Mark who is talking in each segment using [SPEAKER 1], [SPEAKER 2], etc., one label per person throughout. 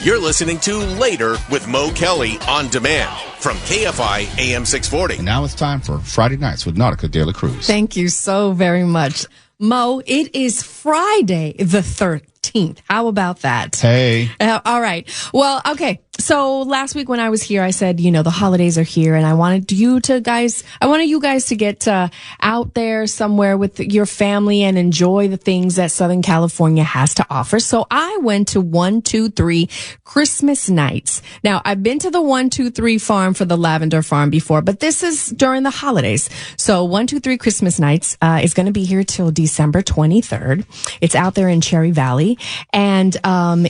[SPEAKER 1] You're listening to Later with Mo Kelly on demand from KFI AM 640.
[SPEAKER 2] And now it's time for Friday Nights with Nautica De La Cruz.
[SPEAKER 3] Thank you so very much. Mo, it is Friday the 13th. How about that?
[SPEAKER 2] Hey.
[SPEAKER 3] All right. Well, okay. So last week when I was here, I said, the holidays are here and I wanted you guys to get out there somewhere with your family and enjoy the things that Southern California has to offer. So I went to 123 Christmas Nights. Now, I've been to the 123 farm for the lavender farm before, but this is during the holidays. So 123 Christmas Nights is going to be here till December 23rd. It's out there in Cherry Valley, and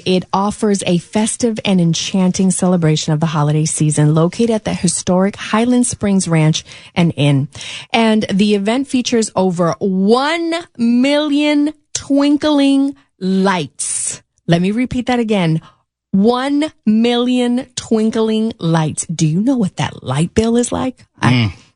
[SPEAKER 3] it offers a festive and enchanting celebration of the holiday season located at the historic Highland Springs Ranch and Inn. And the event features over 1 million twinkling lights. Let me repeat that again. 1 million twinkling lights. Do you know what that light bill is like?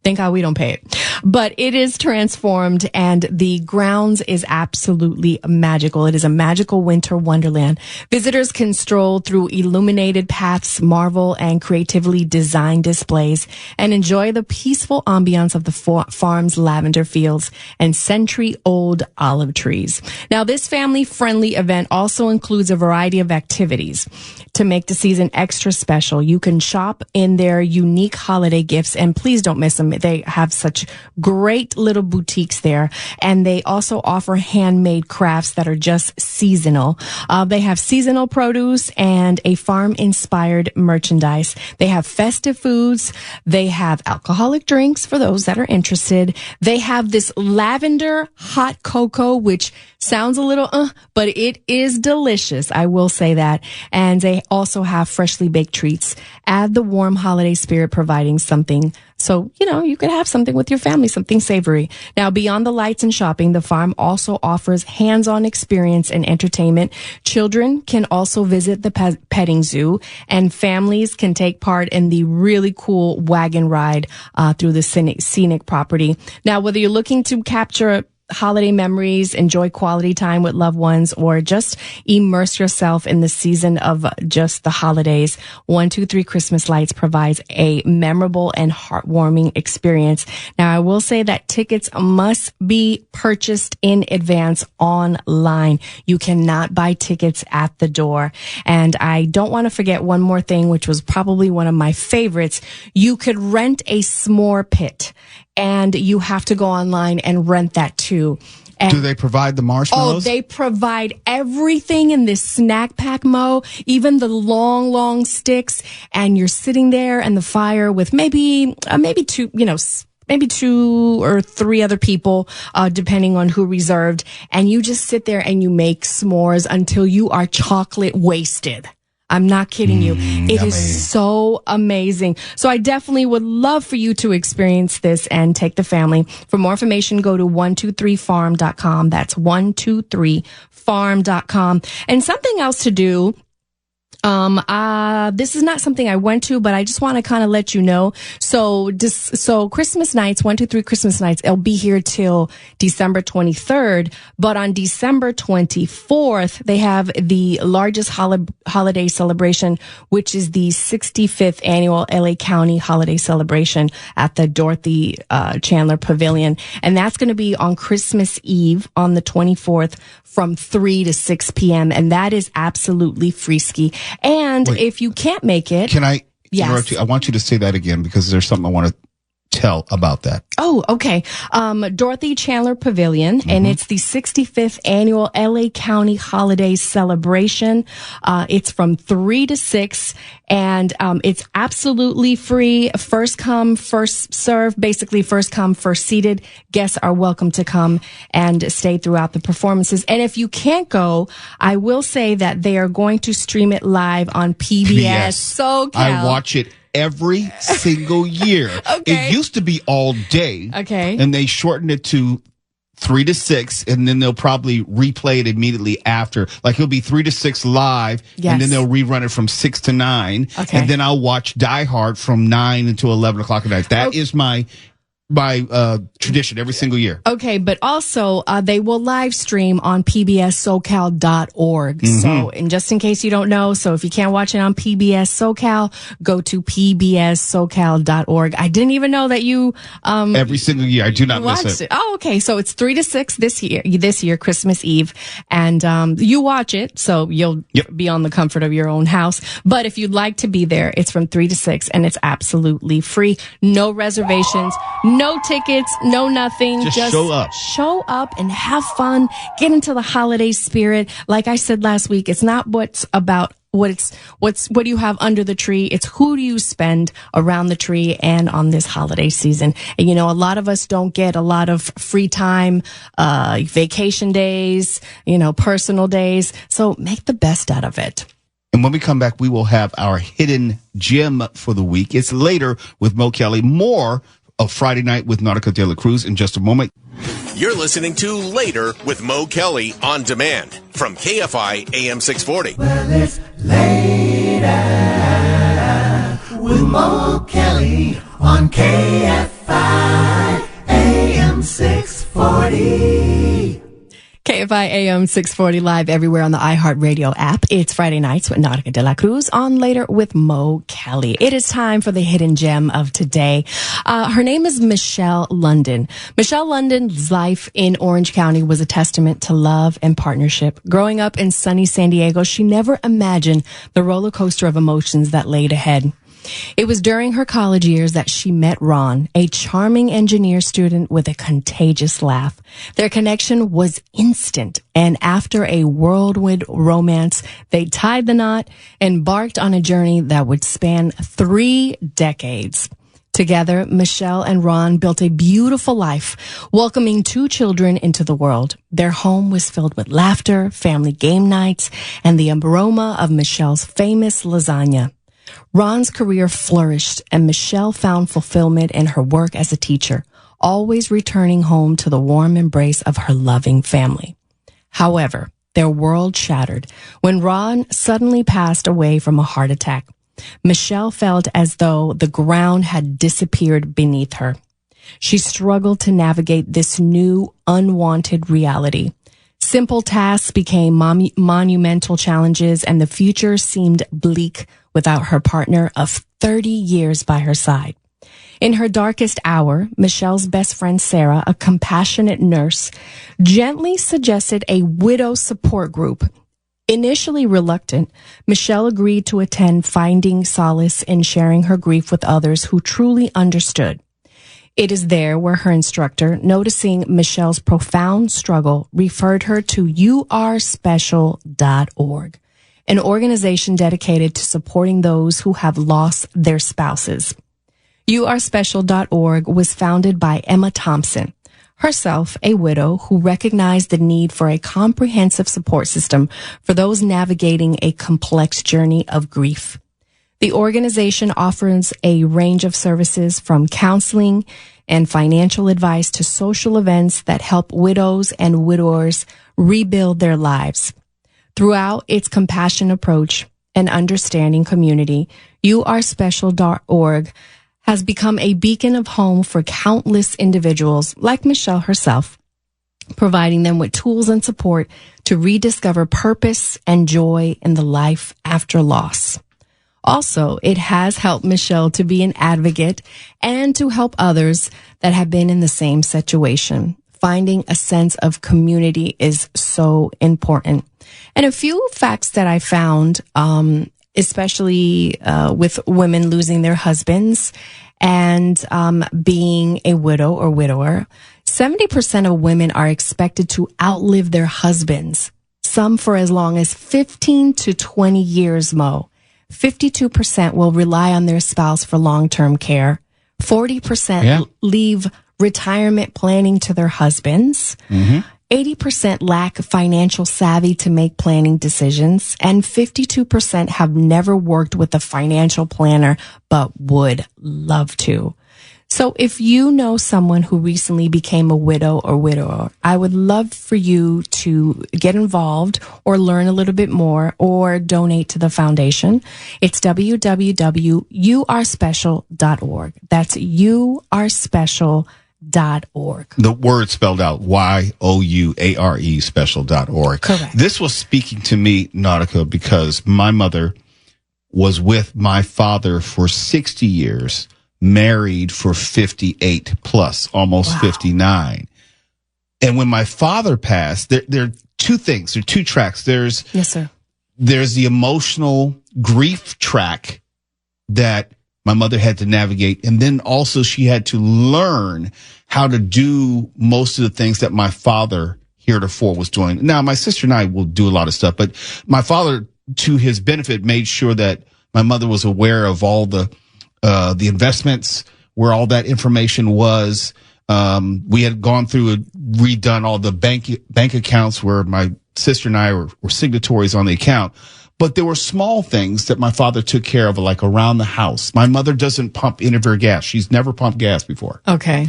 [SPEAKER 3] Thank God we don't pay it. But it is transformed and the grounds is absolutely magical. It is a magical winter wonderland. Visitors can stroll through illuminated paths, marvel and creatively designed displays, and enjoy the peaceful ambiance of the farm's lavender fields and century-old olive trees. Now, this family-friendly event also includes a variety of activities to make the season extra special. You can shop in their unique holiday gifts, and please don't miss them. They have such great little boutiques there, and they also offer handmade crafts that are just seasonal. They have seasonal produce and a farm-inspired merchandise. They have festive foods. They have alcoholic drinks for those that are interested. They have this lavender hot cocoa, which sounds a little, but it is delicious. I will say that. And they also have freshly baked treats. Add the warm holiday spirit, providing something. So, you could have something with your family, something savory. Now, beyond the lights and shopping, the farm also offers hands-on experience and entertainment. Children can also visit the petting zoo, and families can take part in the really cool wagon ride through the scenic property. Now, whether you're looking to capture holiday memories, enjoy quality time with loved ones, or just immerse yourself in the season of just the holidays, 123 Christmas Lights provides a memorable and heartwarming experience. Now, I will say that tickets must be purchased in advance online. You cannot buy tickets at the door. And I don't want to forget one more thing, which was probably one of my favorites. You could rent a s'more pit, and you have to go online and rent that too. And
[SPEAKER 2] do they provide the marshmallows?
[SPEAKER 3] Oh, they provide everything in this snack pack, Mo, even the long sticks. And you're sitting there in the fire with maybe two or three other people, depending on who reserved. And you just sit there and you make s'mores until you are chocolate wasted. I'm not kidding you. It
[SPEAKER 2] yummy.
[SPEAKER 3] is so amazing. So I definitely would love for you to experience this and take the family. For more information, go to 123farm.com. That's 123farm.com. And something else to do. This is not something I went to, but I just want to kind of let you know. So Christmas Nights, 123 Christmas Nights, it'll be here till December 23rd. But on December 24th, they have the largest holiday celebration, which is the 65th annual LA County holiday celebration at the Dorothy Chandler Pavilion. And that's going to be on Christmas Eve on the 24th from 3 to 6 p.m. And that is absolutely free-ski. And if you can't make it...
[SPEAKER 2] Can I interrupt you? I want you to say that again because there's something I want to tell about that.
[SPEAKER 3] Oh, okay. Dorothy Chandler Pavilion, and it's the 65th annual LA County Holiday Celebration. It's from 3 to 6, and it's absolutely free. First come, first serve. Basically, first come, first seated. Guests are welcome to come and stay throughout the performances. And if you can't go, I will say that they are going to stream it live on PBS SoCal.
[SPEAKER 2] I watch it every single year.
[SPEAKER 3] Okay.
[SPEAKER 2] It used to be all day.
[SPEAKER 3] Okay.
[SPEAKER 2] And they shortened it to 3 to 6, and then they'll probably replay it immediately after. Like it'll be 3 to 6 live, and then they'll rerun it from 6 to 9.
[SPEAKER 3] Okay.
[SPEAKER 2] And then I'll watch Die Hard from 9 until 11 o'clock at night. That is my tradition every single year.
[SPEAKER 3] Okay, but also they will live stream on pbssocal.org. So, and just in case you don't know, so if you can't watch it on PBS SoCal, go to pbssocal.org. I didn't even know that you
[SPEAKER 2] every single year. I do not miss it.
[SPEAKER 3] Oh, okay. So it's 3 to 6 this year, Christmas Eve, and you watch it, so you'll be on the comfort of your own house. But if you'd like to be there, it's from 3 to 6, and it's absolutely free. No reservations. No tickets, no nothing. Just
[SPEAKER 2] show up.
[SPEAKER 3] Show up and have fun. Get into the holiday spirit. Like I said last week, it's not what do you have under the tree? It's who do you spend around the tree and on this holiday season. And a lot of us don't get a lot of free time, vacation days, personal days. So make the best out of it.
[SPEAKER 2] And when we come back, we will have our hidden gem for the week. It's later with Mo Kelly. More of Friday Night with Nautica de la Cruz in just a moment.
[SPEAKER 1] You're listening to Later with Mo Kelly on demand from KFI AM 640.
[SPEAKER 4] Well, it's Later with Mo Kelly on KFI AM 640.
[SPEAKER 3] KFI AM 640 live everywhere on the iHeartRadio app. It's Friday nights with Nautica de la Cruz on Later with Mo Kelly. It is time for the hidden gem of today. Her name is Michelle London. Michelle London's life in Orange County was a testament to love and partnership. Growing up in sunny San Diego, she never imagined the roller coaster of emotions that laid ahead. It was during her college years that she met Ron, a charming engineer student with a contagious laugh. Their connection was instant, and after a whirlwind romance, they tied the knot and embarked on a journey that would span 3 decades. Together, Michelle and Ron built a beautiful life, welcoming 2 children into the world. Their home was filled with laughter, family game nights, and the aroma of Michelle's famous lasagna. Ron's career flourished, and Michelle found fulfillment in her work as a teacher, always returning home to the warm embrace of her loving family. However, their world shattered when Ron suddenly passed away from a heart attack. Michelle felt as though the ground had disappeared beneath her. She struggled to navigate this new, unwanted reality. Simple tasks became monumental challenges, and the future seemed bleak without her partner of 30 years by her side. In her darkest hour, Michelle's best friend Sarah, a compassionate nurse, gently suggested a widow support group. Initially reluctant, Michelle agreed to attend, finding solace in sharing her grief with others who truly understood. It is there where her instructor, noticing Michelle's profound struggle, referred her to youarespecial.org, an organization dedicated to supporting those who have lost their spouses. youarespecial.org was founded by Emma Thompson, herself a widow who recognized the need for a comprehensive support system for those navigating a complex journey of grief. The organization offers a range of services from counseling and financial advice to social events that help widows and widowers rebuild their lives. Throughout its compassion approach and understanding community, youarespecial.org has become a beacon of home for countless individuals like Michelle herself, providing them with tools and support to rediscover purpose and joy in the life after loss. Also, it has helped Michelle to be an advocate and to help others that have been in the same situation. Finding a sense of community is so important. And a few facts that I found, especially with women losing their husbands and being a widow or widower, 70% of women are expected to outlive their husbands, some for as long as 15 to 20 years, Mo. 52% will rely on their spouse for long-term care. 40% leave retirement planning to their husbands. 80% lack financial savvy to make planning decisions. And 52% have never worked with a financial planner but would love to. So if you know someone who recently became a widow or widower, I would love for you to get involved or learn a little bit more or donate to the foundation. It's www.youarespecial.org. That's youarespecial.org.
[SPEAKER 2] The word spelled out, YOUARE special.org.
[SPEAKER 3] Correct.
[SPEAKER 2] This was speaking to me, Nautica, because my mother was with my father for 60 years, married for 58 plus, almost 59. And when my father passed, there are two things, there are two tracks. There's the emotional grief track that my mother had to navigate. And then also she had to learn how to do most of the things that my father heretofore was doing. Now, my sister and I will do a lot of stuff, but my father, to his benefit, made sure that my mother was aware of all the investments, where all that information was. We had gone through and redone all the bank accounts where my sister and I were signatories on the account. But there were small things that my father took care of, like around the house. My mother doesn't pump any of her gas. She's never pumped gas before.
[SPEAKER 3] Okay.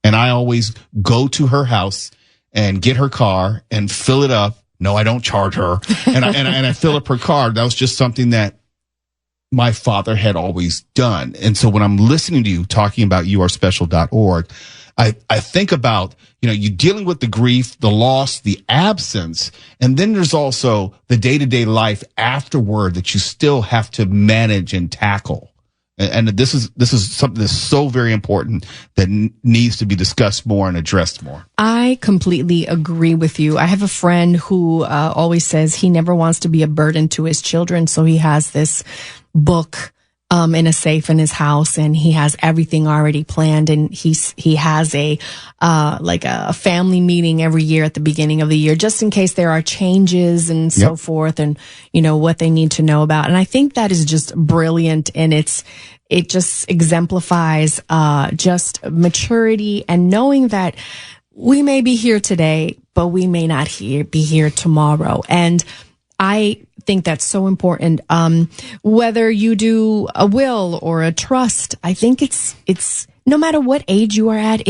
[SPEAKER 2] And I always go to her house and get her car and fill it up. No, I don't charge her. And I fill up her car. That was just something that my father had always done. And so when I'm listening to you talking about youarespecial.org, I think about, you dealing with the grief, the loss, the absence, and then there's also the day-to-day life afterward that you still have to manage and tackle. And this is something that's so very important that needs to be discussed more and addressed more.
[SPEAKER 3] I completely agree with you. I have a friend who always says he never wants to be a burden to his children, so he has this book in a safe in his house, and he has everything already planned, and he has a family meeting every year at the beginning of the year, just in case there are changes and so forth, and what they need to know about. And I think that is just brilliant, and it just exemplifies just maturity and knowing that we may be here today, but we may not be here tomorrow. And I think that's so important. Whether you do a will or a trust, I think it's no matter what age you are at,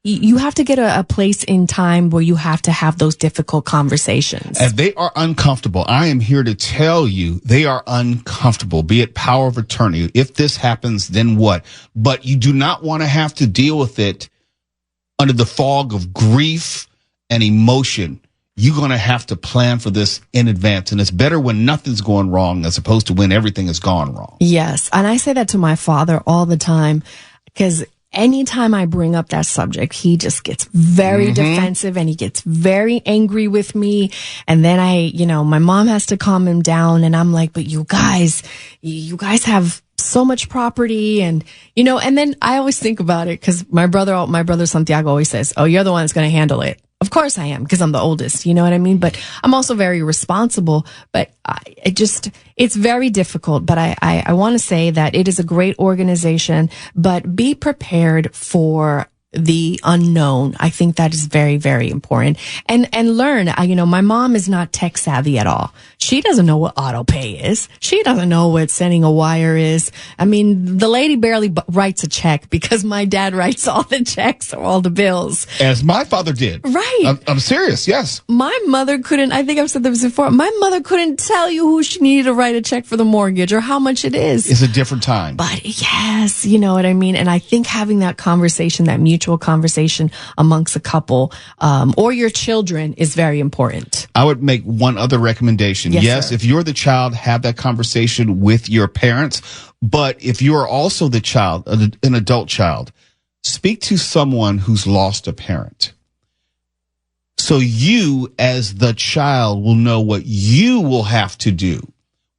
[SPEAKER 3] you have to get a place in time where you have to have those difficult conversations.
[SPEAKER 2] And they are uncomfortable. I am here to tell you they are uncomfortable, be it power of attorney. If this happens, then what? But you do not want to have to deal with it under the fog of grief and emotion. You're going to have to plan for this in advance. And it's better when nothing's going wrong as opposed to when everything has gone wrong.
[SPEAKER 3] Yes. And I say that to my father all the time, because anytime I bring up that subject, he just gets very defensive and he gets very angry with me. And then my mom has to calm him down. And I'm like, but you guys have so much property, and then I always think about it, because my brother Santiago always says, oh, you're the one that's going to handle it. Of course I am, because I'm the oldest, you know what I mean? But I'm also very responsible, but it's very difficult. But I want to say that it is a great organization, but be prepared for the unknown. I think that is very, very important. And learn, my mom is not tech savvy at all. She doesn't know what auto pay is. She doesn't know what sending a wire is. I mean, the lady barely writes a check, because my dad writes all the checks or all the bills.
[SPEAKER 2] As my father did.
[SPEAKER 3] Right.
[SPEAKER 2] I'm serious. Yes.
[SPEAKER 3] My mother couldn't, I think I've said this before, my mother couldn't tell you who she needed to write a check for the mortgage or how much it is.
[SPEAKER 2] It's a different time.
[SPEAKER 3] But yes, you know what I mean? And I think having that conversation, that mutual conversation amongst a couple, or your children, is very important.
[SPEAKER 2] I would make one other recommendation. Yes, if you're the child, have that conversation with your parents. But if you are also the child, an adult child, speak to someone who's lost a parent. So you, as the child, will know what you will have to do,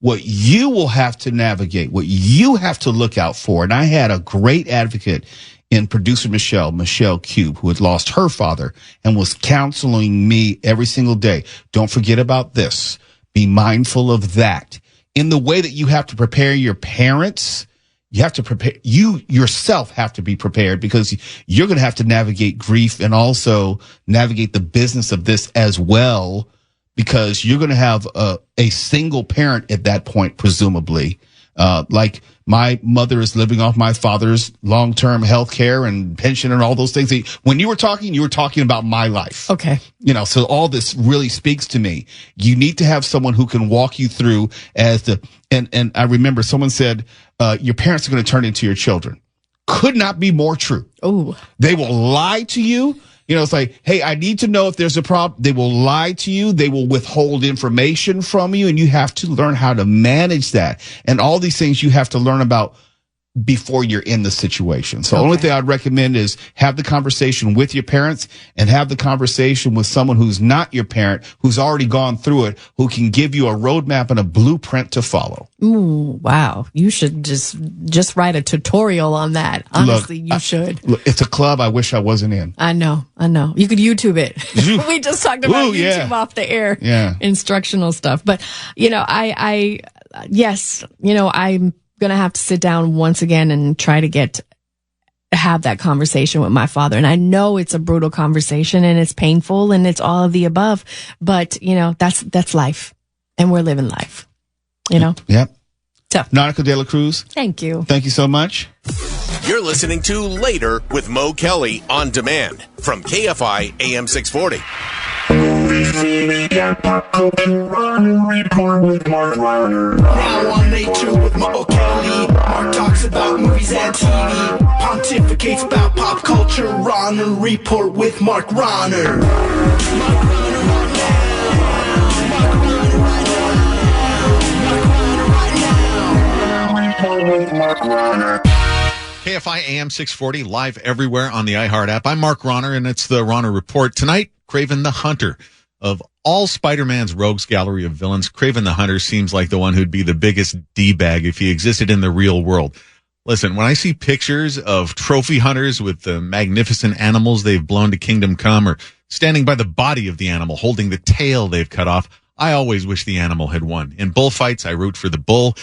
[SPEAKER 2] what you will have to navigate, what you have to look out for. And I had a great advocate in producer Michelle Cube, who had lost her father and was counseling me every single day. Don't forget about this. Be mindful of that. In the way that you have to prepare your parents, you have to prepare, you yourself have to be prepared, because you're going to have to navigate grief and also navigate the business of this as well, because you're going to have a single parent at that point, presumably. Like my mother is living off my father's long-term health care and pension and all those things. When you were talking about my life.
[SPEAKER 3] Okay.
[SPEAKER 2] So all this really speaks to me. You need to have someone who can walk you through and I remember someone said, your parents are going to turn into your children. Could not be more true.
[SPEAKER 3] Oh,
[SPEAKER 2] they will lie to you. It's like, hey, I need to know if there's a problem. They will lie to you. They will withhold information from you, and you have to learn how to manage that. And all these things you have to learn about before you're in the situation. So the only thing I'd recommend is have the conversation with your parents and have the conversation with someone who's not your parent, who's already gone through it, who can give you a roadmap and a blueprint to follow.
[SPEAKER 3] Ooh, wow. You should just write a tutorial on that. Honestly, you should.
[SPEAKER 2] Look, it's a club I wish I wasn't in.
[SPEAKER 3] I know. You could YouTube it. We just talked about YouTube off the air.
[SPEAKER 2] Yeah.
[SPEAKER 3] Instructional stuff. But, I'm going to have to sit down once again and try to have that conversation with my father. And I know it's a brutal conversation and it's painful and it's all of the above, but that's life and we're living life, Yep.
[SPEAKER 2] So, Nautica de la Cruz.
[SPEAKER 3] Thank you.
[SPEAKER 2] Thank you so much.
[SPEAKER 1] You're listening to Later with Mo Kelly on demand from KFI AM 640.
[SPEAKER 5] Now on Nature with Mo Kelly, Mark talks about movies and TV, pontificates about pop culture. Rahner Report with Mark Rahner. Mark Rahner right now. Mark Rahner right now. Mark Rahner right now.
[SPEAKER 6] Mark Rahner. KFI AM 640 live everywhere on the iHeart app. I'm Mark Rahner, and it's the Rahner Report. Tonight, Kraven the Hunter. Of all Spider-Man's rogues gallery of villains, Kraven the Hunter seems like the one who'd be the biggest D-bag if he existed in the real world. Listen, when I see pictures of trophy hunters with the magnificent animals they've blown to Kingdom Come or standing by the body of the animal holding the tail they've cut off, I always wish the animal had won. In bullfights, I root for the bull.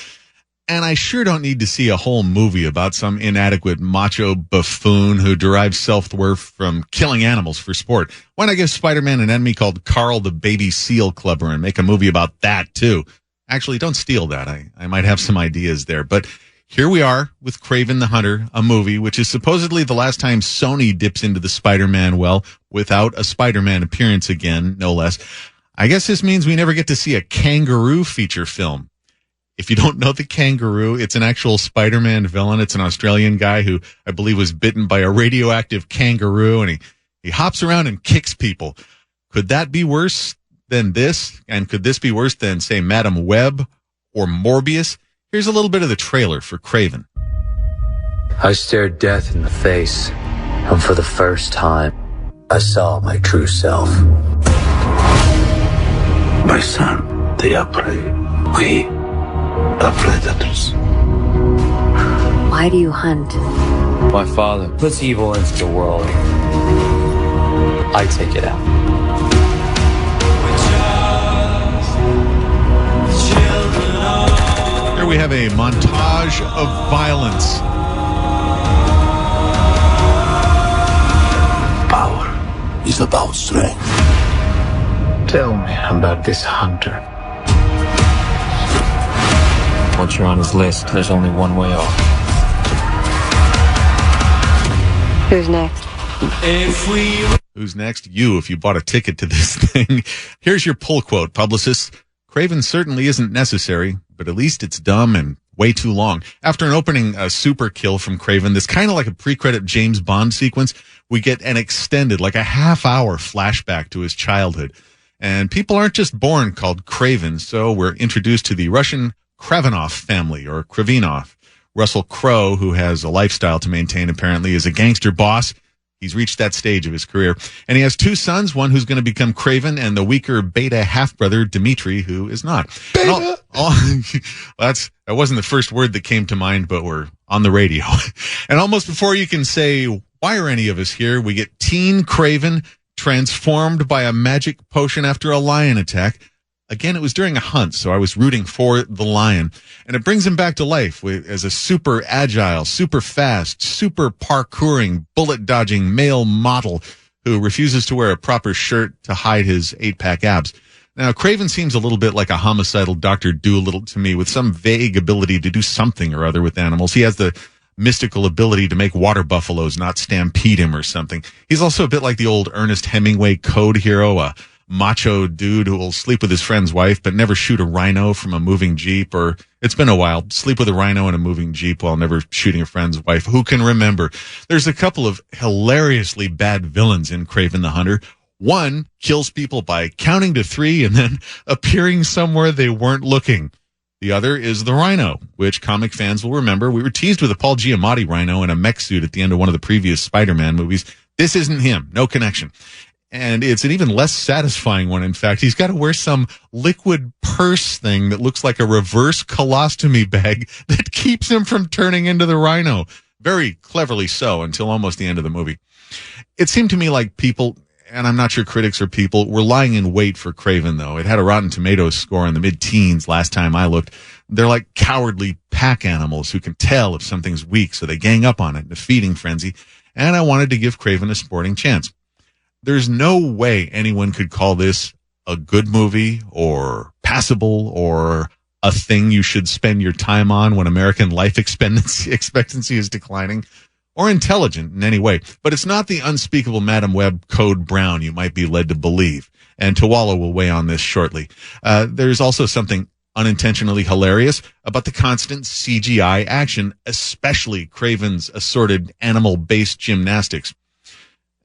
[SPEAKER 6] And I sure don't need to see a whole movie about some inadequate macho buffoon who derives self-worth from killing animals for sport. Why not give Spider-Man an enemy called Carl the Baby Seal Clubber and make a movie about that, too? Actually, don't steal that. I might have some ideas there. But here we are with Kraven the Hunter, a movie which is supposedly the last time Sony dips into the Spider-Man well without a Spider-Man appearance again, no less. I guess this means we never get to see a kangaroo feature film. If you don't know the kangaroo, it's an actual Spider-Man villain. It's an Australian guy who I believe was bitten by a radioactive kangaroo, and he hops around and kicks people. Could that be worse than this? And could this be worse than, say, Madam Web or Morbius? Here's a little bit of the trailer for Kraven.
[SPEAKER 7] I stared death in the face, and for the first time, I saw my true self.
[SPEAKER 8] My son, they are prey. We are predators.
[SPEAKER 9] Why do you hunt?
[SPEAKER 7] My father puts evil into the world. I take it out.
[SPEAKER 6] Here we have a montage of violence.
[SPEAKER 8] Power is about strength.
[SPEAKER 7] Tell me about this hunter. Once you're on his list, there's only one way off.
[SPEAKER 9] Who's next?
[SPEAKER 6] Who's next? You, if you bought a ticket to this thing. Here's your pull quote, publicists. Kraven certainly isn't necessary, but at least it's dumb and way too long. After an opening super kill from Kraven, this kind of like a pre-credit James Bond sequence, we get an extended, like a half-hour flashback to his childhood. And people aren't just born called Kraven, so we're introduced to the Russian Kravinov family, or Kravinov. Russell Crowe, who has a lifestyle to maintain apparently, is a gangster boss. He's reached that stage of his career. And he has two sons, one who's going to become Kraven, and the weaker beta half-brother, Dmitri, who is not. Beta! That wasn't the first word that came to mind, but we're on the radio. And almost before you can say, why are any of us here, we get teen Kraven transformed by a magic potion after a lion attack. Again, it was during a hunt, so I was rooting for the lion. And it brings him back to life as a super agile, super fast, super parkouring, bullet-dodging male model who refuses to wear a proper shirt to hide his 8-pack abs. Now, Craven seems a little bit like a homicidal Dr. Doolittle to me, with some vague ability to do something or other with animals. He has the mystical ability to make water buffaloes not stampede him or something. He's also a bit like the old Ernest Hemingway code hero, a macho dude who will sleep with his friend's wife but never shoot a rhino from a moving Jeep, or it's been a while, sleep with a rhino in a moving Jeep while never shooting a friend's wife. Who can remember? There's a couple of hilariously bad villains in Craven the Hunter. One kills people by counting to 3 and then appearing somewhere they weren't looking. The other is the Rhino, which comic fans will remember. We were teased with a Paul Giamatti Rhino in a mech suit at the end of one of the previous Spider-Man movies. This isn't him. No connection. And it's an even less satisfying one, in fact. He's got to wear some liquid purse thing that looks like a reverse colostomy bag that keeps him from turning into the Rhino. Very cleverly so, until almost the end of the movie. It seemed to me like people, and I'm not sure critics or people, were lying in wait for Craven, though. It had a Rotten Tomatoes score in the mid-teens last time I looked. They're like cowardly pack animals who can tell if something's weak, so they gang up on it in a feeding frenzy. And I wanted to give Craven a sporting chance. There's no way anyone could call this a good movie or passable or a thing you should spend your time on when American life expectancy is declining, or intelligent in any way. But it's not the unspeakable Madam Web Code Brown you might be led to believe. And Tawala will weigh on this shortly. There's also something unintentionally hilarious about the constant CGI action, especially Craven's assorted animal-based gymnastics.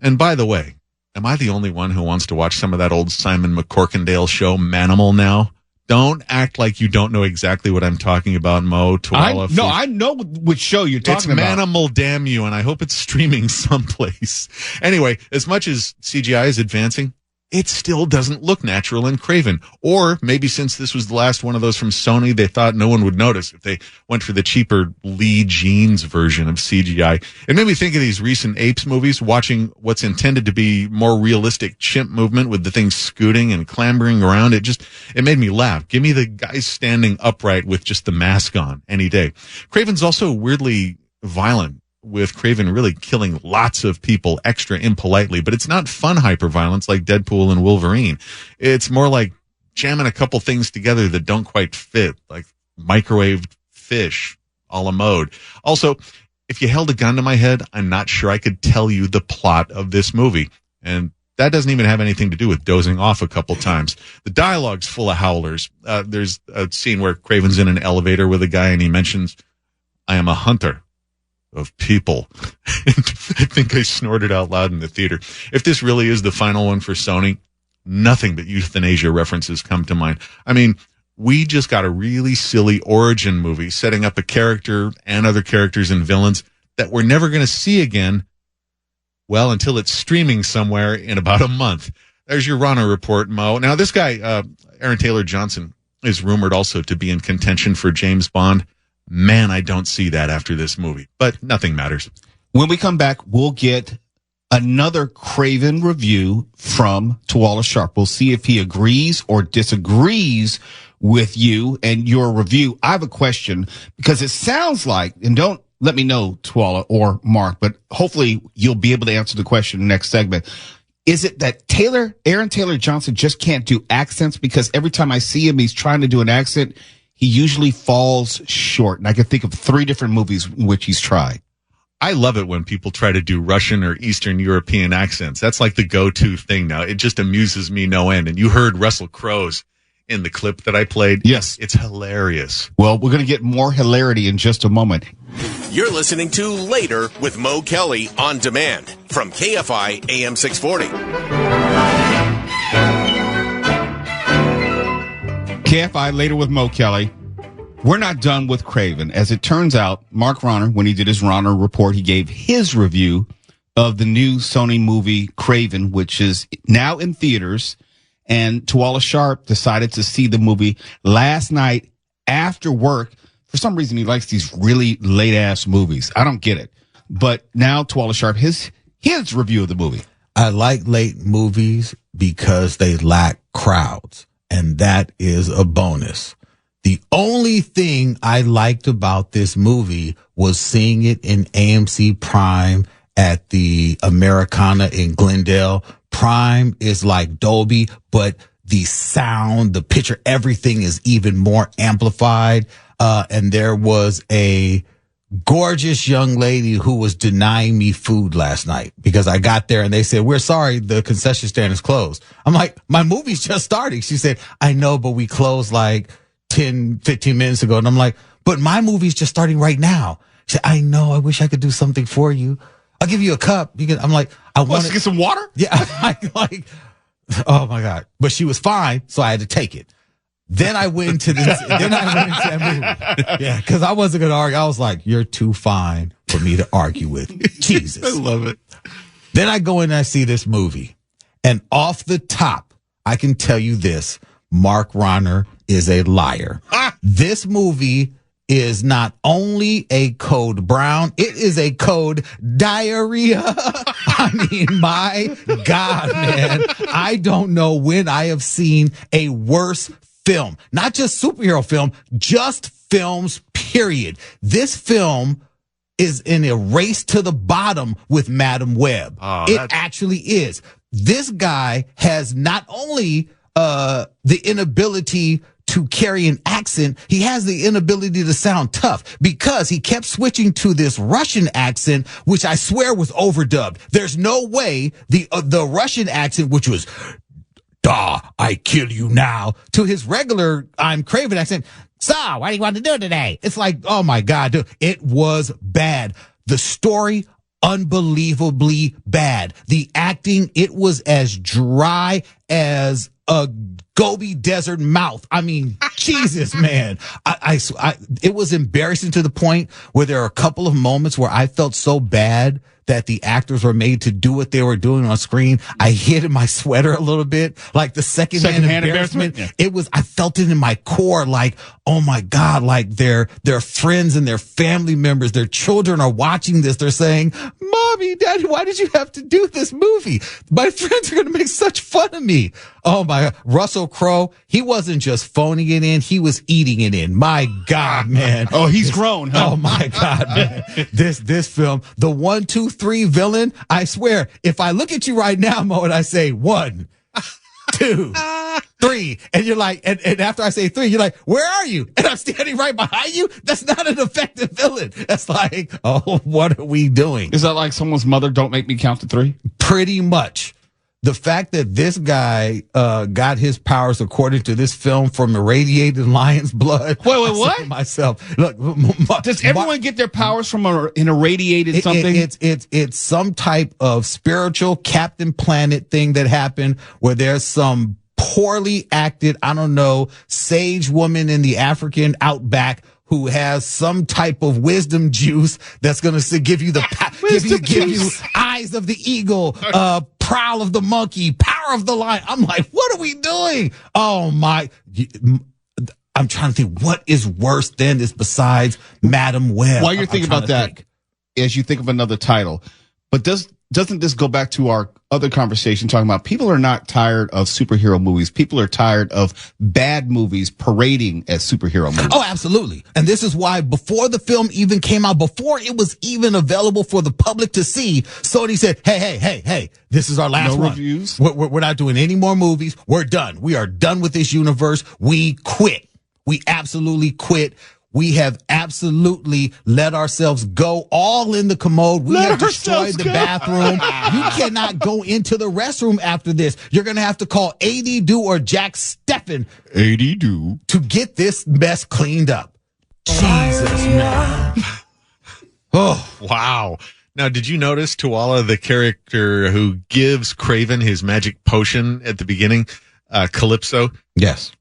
[SPEAKER 6] And by the way, am I the only one who wants to watch some of that old Simon McCorkindale show, Manimal, now? Don't act like you don't know exactly what I'm talking about, Mo.
[SPEAKER 2] I know which show you're talking about.
[SPEAKER 6] It's Manimal, damn you, and I hope it's streaming someplace. Anyway, as much as CGI is advancing, it still doesn't look natural in Craven. Or maybe since this was the last one of those from Sony, they thought no one would notice if they went for the cheaper Lee Jeans version of CGI. It made me think of these recent Apes movies, watching what's intended to be more realistic chimp movement with the things scooting and clambering around. It made me laugh. Give me the guys standing upright with just the mask on any day. Craven's also weirdly violent, with Craven really killing lots of people extra impolitely, but it's not fun hyperviolence like Deadpool and Wolverine. It's more like jamming a couple things together that don't quite fit, like microwaved fish a la Mode. Also, if you held a gun to my head, I'm not sure I could tell you the plot of this movie. And that doesn't even have anything to do with dozing off a couple times. The dialogue's full of howlers. There's a scene where Craven's in an elevator with a guy and he mentions, "I am a hunter of people." I think I snorted out loud in the theater. If this really is the final one for Sony, nothing but euthanasia references come to mind. I mean, we just got a really silly origin movie setting up a character and other characters and villains that we're never going to see again, well, until it's streaming somewhere in about a month. There's your Rahner report, Mo. Now, this guy, Aaron Taylor Johnson, is rumored also to be in contention for James Bond. Man, I don't see that after this movie, but nothing matters.
[SPEAKER 2] When we come back, we'll get another Craven review from Tawala Sharp. We'll see if he agrees or disagrees with you and your review. I have a question because it sounds like, and don't let me know, Tawala or Mark, but hopefully you'll be able to answer the question in the next segment. Is it that Aaron Taylor Johnson just can't do accents? Because every time I see him, he's trying to do an accent, he usually falls short. And I can think of 3 different movies in which he's tried.
[SPEAKER 6] I love it when people try to do Russian or Eastern European accents. That's like the go-to thing now. It just amuses me no end. And you heard Russell Crowe's in the clip that I played.
[SPEAKER 2] Yes.
[SPEAKER 6] It's hilarious.
[SPEAKER 2] Well, we're going to get more hilarity in just a moment.
[SPEAKER 1] You're listening to Later with Mo Kelly on demand from KFI AM 640.
[SPEAKER 2] KFI Later with Mo Kelly. We're not done with Craven. As it turns out, Mark Rahner, when he did his Rahner report, he gave his review of the new Sony movie Craven, which is now in theaters. And Tawala Sharp decided to see the movie last night after work. For some reason, he likes these really late-ass movies. I don't get it. But now Tawala Sharp, his review of the movie.
[SPEAKER 10] I like late movies because they lack crowds, and that is a bonus. The only thing I liked about this movie was seeing it in AMC Prime at the Americana in Glendale. Prime is like Dolby, but the sound, the picture, everything is even more amplified. And there was a gorgeous young lady who was denying me food last night because I got there and they said, we're sorry, the concession stand is closed. I'm like, my movie's just starting. She said, I know, but we closed like 10, 15 minutes ago. And I'm like, but my movie's just starting right now. She said, I know, I wish I could do something for you. I'll give you a cup. I'm like, I want
[SPEAKER 2] to get some water?
[SPEAKER 10] Yeah. like, oh my God. But she was fine. So I had to take it. Then I went into that movie. Yeah, because I wasn't going to argue. I was like, you're too fine for me to argue with. Jesus.
[SPEAKER 6] I love it.
[SPEAKER 10] Then I go in and I see this movie. And off the top, I can tell you this. Mark Rahner is a liar. This movie is not only a code brown, it is a code diarrhea. I mean, my God, man. I don't know when I have seen a worse film, not just superhero film, just films, period. This film is in a race to the bottom with Madam Web. It actually is. This guy has not only the inability to carry an accent, he has the inability to sound tough because he kept switching to this Russian accent, which I swear was overdubbed. There's no way the Russian accent, which was "Da, I kill you now," to his regular I'm Craven accent. So, what do you want to do today? It's like, oh my God, dude, it was bad. The story, unbelievably bad. The acting, it was as dry as a Gobi Desert mouth. I mean, Jesus, man. It was embarrassing to the point where there are a couple of moments where I felt so bad that the actors were made to do what they were doing on screen. I hid in my sweater a little bit, like the secondhand embarrassment. Yeah. I felt it in my core, like, oh my God, like their friends and their family members, their children are watching this. They're saying, Mommy, Daddy, why did you have to do this movie? My friends are going to make such fun of me. Oh my God. Russell Crowe, he wasn't just phoning it in. He was eating it in. My God, man.
[SPEAKER 2] Oh, he's grown, huh?
[SPEAKER 10] Oh my God, man. This film, the 1, 2, 3 villain, I swear, if I look at you right now, Mo, and I say 1, 2, 3, and you're like, and after I say 3, you're like, where are you? And I'm standing right behind you. That's not an effective villain. That's like, oh, what are we doing?
[SPEAKER 2] Is that like someone's mother, don't make me count to 3?
[SPEAKER 10] Pretty much. The fact that this guy got his powers, according to this film, from irradiated lion's blood.
[SPEAKER 2] Wait, what?
[SPEAKER 10] Myself, look.
[SPEAKER 2] Does everyone get their powers from an irradiated something?
[SPEAKER 10] It's some type of spiritual Captain Planet thing that happened where there's some poorly acted, I don't know, sage woman in the African outback who has some type of wisdom juice that's going to give you give you eyes of the eagle, prowl of the monkey, power of the lion. I'm like, what are we doing? Oh my, I'm trying to think what is worse than this besides Madam Web.
[SPEAKER 2] While you're thinking about that, as you think of another title, but doesn't this go back to our other conversation talking about people are not tired of superhero movies. People are tired of bad movies parading as superhero movies.
[SPEAKER 10] Oh, absolutely. And this is why before the film even came out, before it was even available for the public to see, Sony said, hey, this is our last one.
[SPEAKER 2] Reviews.
[SPEAKER 10] We're not doing any more movies. We're done. We are done with this universe. We quit. We absolutely quit. We have absolutely let ourselves go all in the commode. We have destroyed the bathroom. You cannot go into the restroom after this. You're going to have to call AD Do or Jack Steffen to get this mess cleaned up. Jesus, man.
[SPEAKER 6] Oh, wow. Now, did you notice Tuala, the character who gives Craven his magic potion at the beginning, Calypso?
[SPEAKER 10] Yes.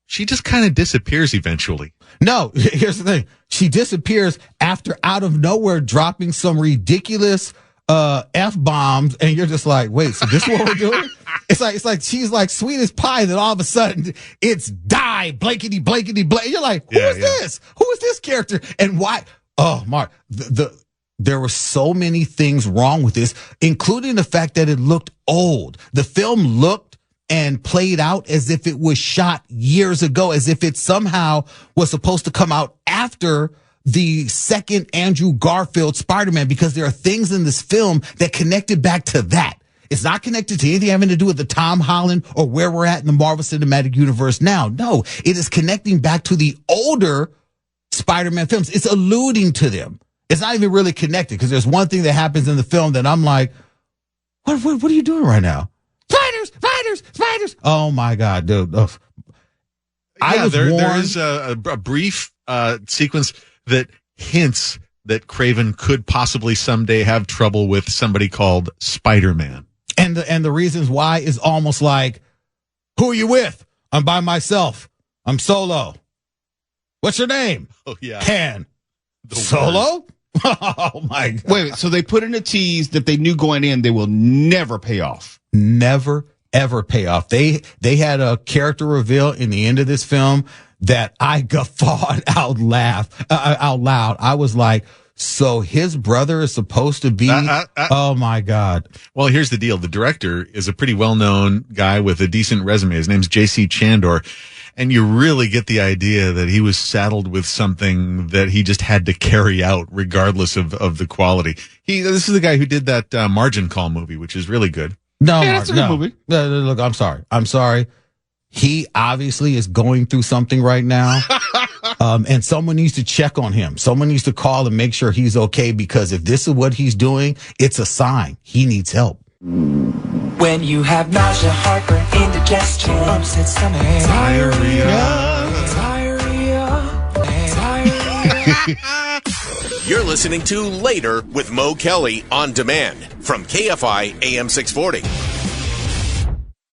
[SPEAKER 6] She just kind of disappears eventually.
[SPEAKER 10] No, here's the thing. She disappears after out of nowhere dropping some ridiculous F-bombs, and you're just like, wait, so this is what we're doing? It's like she's like sweet as pie, and then all of a sudden it's die, blankety, blankety, blank. You're like, who is this? Who is this character? And why? Oh, Mark, there were so many things wrong with this, including the fact that it looked old. The film looked and played out as if it was shot years ago, as if it somehow was supposed to come out after the second Andrew Garfield Spider-Man, because there are things in this film that connected back to that. It's not connected to anything having to do with the Tom Holland or where we're at in the Marvel Cinematic Universe now. No, it is connecting back to the older Spider-Man films. It's alluding to them. It's not even really connected because there's one thing that happens in the film that I'm like, what are you doing right now? Spiders. Oh my God, dude. Ugh.
[SPEAKER 6] There is a brief sequence that hints that Kraven could possibly someday have trouble with somebody called Spider-Man.
[SPEAKER 10] And the reasons why is almost like, who are you with? I'm by myself. I'm solo. What's your name?
[SPEAKER 6] Oh yeah.
[SPEAKER 10] Ken. Solo? Oh my God.
[SPEAKER 2] Wait, so they put in a tease that they knew going in they will never pay off.
[SPEAKER 10] Never, ever pay off. They had a character reveal in the end of this film that I guffawed out loud. I was like, so his brother is supposed to be, oh my God.
[SPEAKER 6] Well, here's the deal. The director is a pretty well-known guy with a decent resume. His name's J.C. Chandor. And you really get the idea that he was saddled with something that he just had to carry out regardless of the quality. This is the guy who did that Margin Call movie, which is really good.
[SPEAKER 10] No,
[SPEAKER 2] yeah, that's a good movie.
[SPEAKER 10] No, look, I'm sorry. He obviously is going through something right now. And someone needs to check on him. Someone needs to call and make sure he's okay, because if this is what he's doing, it's a sign he needs help.
[SPEAKER 5] When you have nausea, heartburn, indigestion, upset stomach, diarrhea.
[SPEAKER 1] You're listening to Later with Mo Kelly on demand from KFI AM 640.